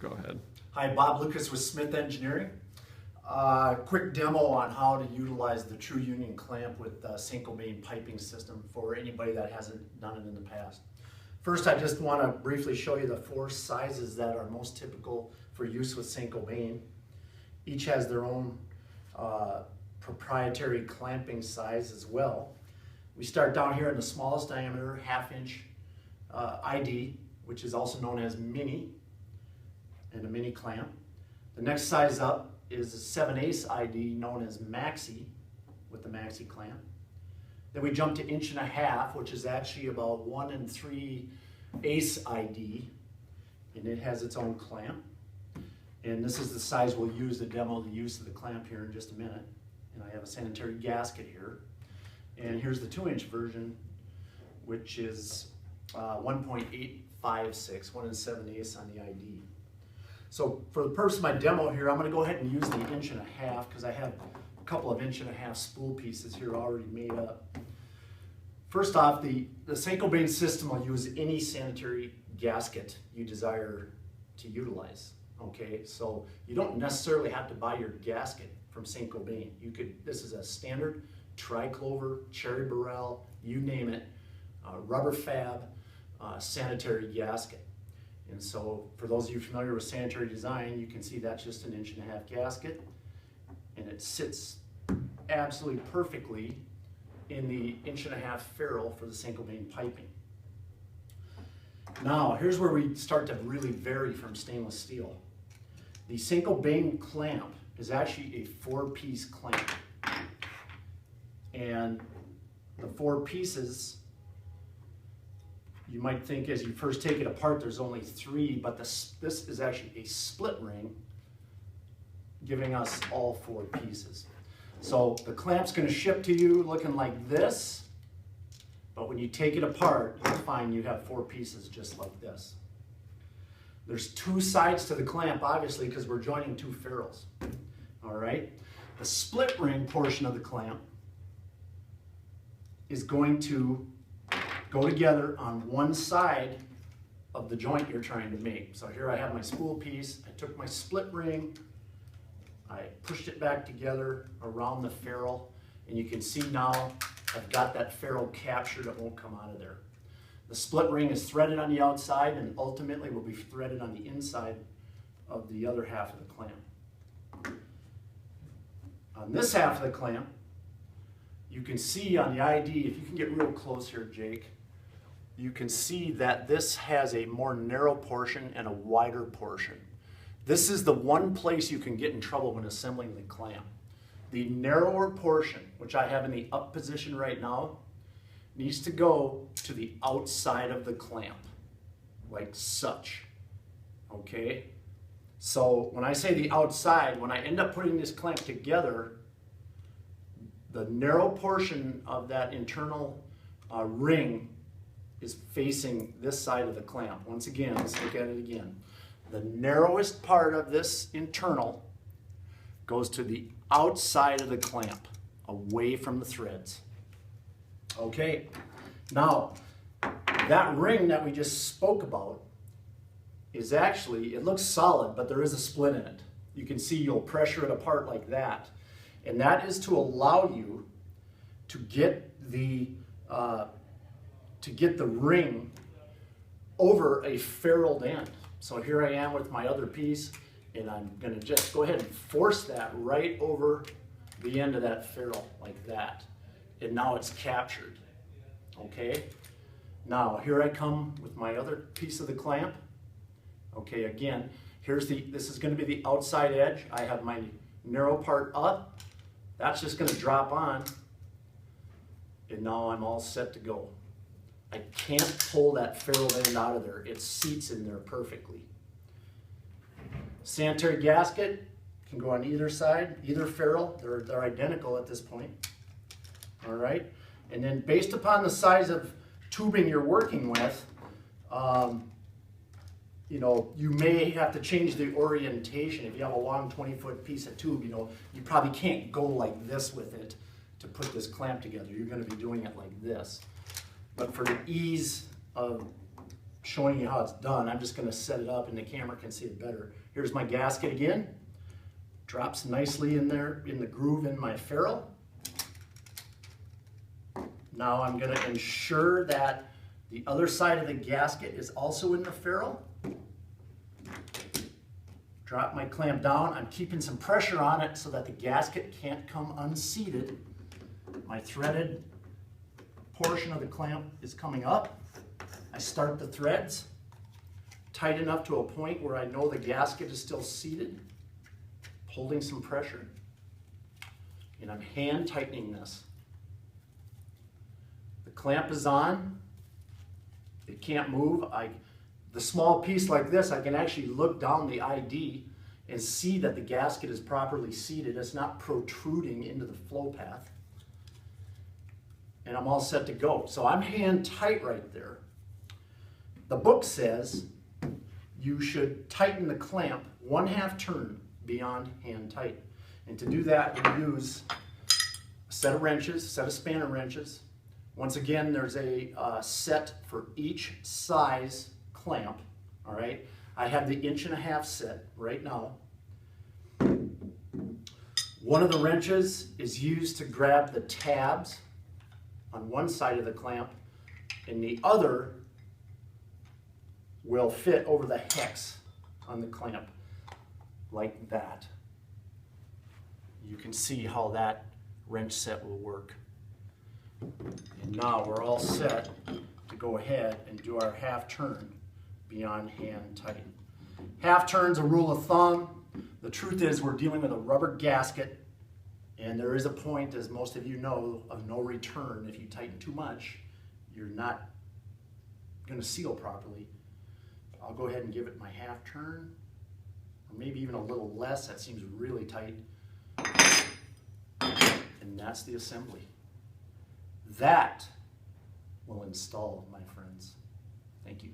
Go ahead. Hi, Bob Lucas with Smith Engineering. Quick demo on how to utilize the True Union clamp with the Saint-Gobain piping system for anybody that hasn't done it in the past. First, I just want to briefly show you the 4 sizes that are most typical for use with Saint-Gobain. Each has their own proprietary clamping size as well. We start down here in the smallest diameter, 1/2 inch ID, which is also known as mini, and a mini clamp. The next size up is a 7/8 ID, known as maxi, with the maxi clamp. Then we jump to 1.5 inch, which is actually about 1 3/8 ID, and it has its own clamp. And this is the size we'll use to demo the use of the clamp here in just a minute. And I have a sanitary gasket here. And here's the 2-inch version, which is 1.856, 1 7/8 on the ID. So for the purpose of my demo here, I'm going to go ahead and use the 1.5 inch because I have a couple of 1.5 inch spool pieces here already made up. First off, the Saint-Gobain system will use any sanitary gasket you desire to utilize. Okay, so you don't necessarily have to buy your gasket from Saint-Gobain. This is a standard triclover, cherry burrell, you name it, rubber fab sanitary gasket. And so for those of you familiar with sanitary design, you can see that's just an 1.5 inch gasket, and it sits absolutely perfectly in the 1.5 inch ferrule for the Saint-Gobain piping. Now, here's where we start to really vary from stainless steel. The Saint-Gobain clamp is actually a 4-piece clamp. And the 4 pieces, you might think as you first take it apart there's only 3, but this is actually a split ring giving us all 4 pieces. So the clamp's going to ship to you looking like this, but when you take it apart, you'll find you have 4 pieces just like this. There's 2 sides to the clamp, obviously, because we're joining 2 ferrules. All right? The split ring portion of the clamp is going to go together on one side of the joint you're trying to make. So here I have my spool piece. I took my split ring, I pushed it back together around the ferrule, and you can see now I've got that ferrule captured. It won't come out of there. The split ring is threaded on the outside and ultimately will be threaded on the inside of the other half of the clamp. On this half of the clamp, you can see on the ID, if you can get real close here, Jake, you can see that this has a more narrow portion and a wider portion. This is the one place you can get in trouble when assembling the clamp. The narrower portion, which I have in the up position right now, needs to go to the outside of the clamp, like such. Okay? So when I say the outside, when I end up putting this clamp together, the narrow portion of that internal ring is facing this side of the clamp. Once again, let's look at it again. The narrowest part of this internal goes to the outside of the clamp, away from the threads. Okay, now that ring that we just spoke about is actually, it looks solid, but there is a split in it. You can see you'll pressure it apart like that. And that is to allow you to get the ring over a ferruled end. So here I am with my other piece, and I'm going to just go ahead and force that right over the end of that ferrule like that. And now it's captured. Okay? Now here I come with my other piece of the clamp. Okay, again, this is going to be the outside edge. I have my narrow part up. That's just going to drop on, and now I'm all set to go. I can't pull that ferrule end out of there. It seats in there perfectly. Sanitary gasket can go on either side, either ferrule. They're identical at this point. All right, and then based upon the size of tubing you're working with, you may have to change the orientation. If you have a long 20-foot piece of tube, you probably can't go like this with it to put this clamp together. You're going to be doing it like this. But for the ease of showing you how it's done. I'm just gonna set it up and the camera can see it better. Here's my gasket again. Drops nicely in there in the groove in my ferrule. Now I'm gonna ensure that the other side of the gasket is also in the ferrule. Drop my clamp down. I'm keeping some pressure on it so that the gasket can't come unseated. My threaded portion of the clamp is coming up. I start the threads tight enough to a point where I know the gasket is still seated, holding some pressure. And I'm hand tightening this. The clamp is on. It can't move. The small piece like this, I can actually look down the ID and see that the gasket is properly seated. It's not protruding into the flow path. And I'm all set to go. So I'm hand tight right there. The book says you should tighten the clamp 1/2 turn beyond hand tight. And to do that, you use a set of wrenches, a set of spanner wrenches. Once again, there's a set for each size clamp, all right? I have the 1.5" set right now. One of the wrenches is used to grab the tabs on one side of the clamp, and the other will fit over the hex on the clamp, like that. You can see how that wrench set will work. And now we're all set to go ahead and do our 1/2 turn beyond hand tight. 1/2 turn's a rule of thumb. The truth is we're dealing with a rubber gasket, and there is a point, as most of you know, of no return. If you tighten too much, you're not going to seal properly. I'll go ahead and give it my 1/2 turn, or maybe even a little less. That seems really tight. And that's the assembly. That will install, my friends. Thank you.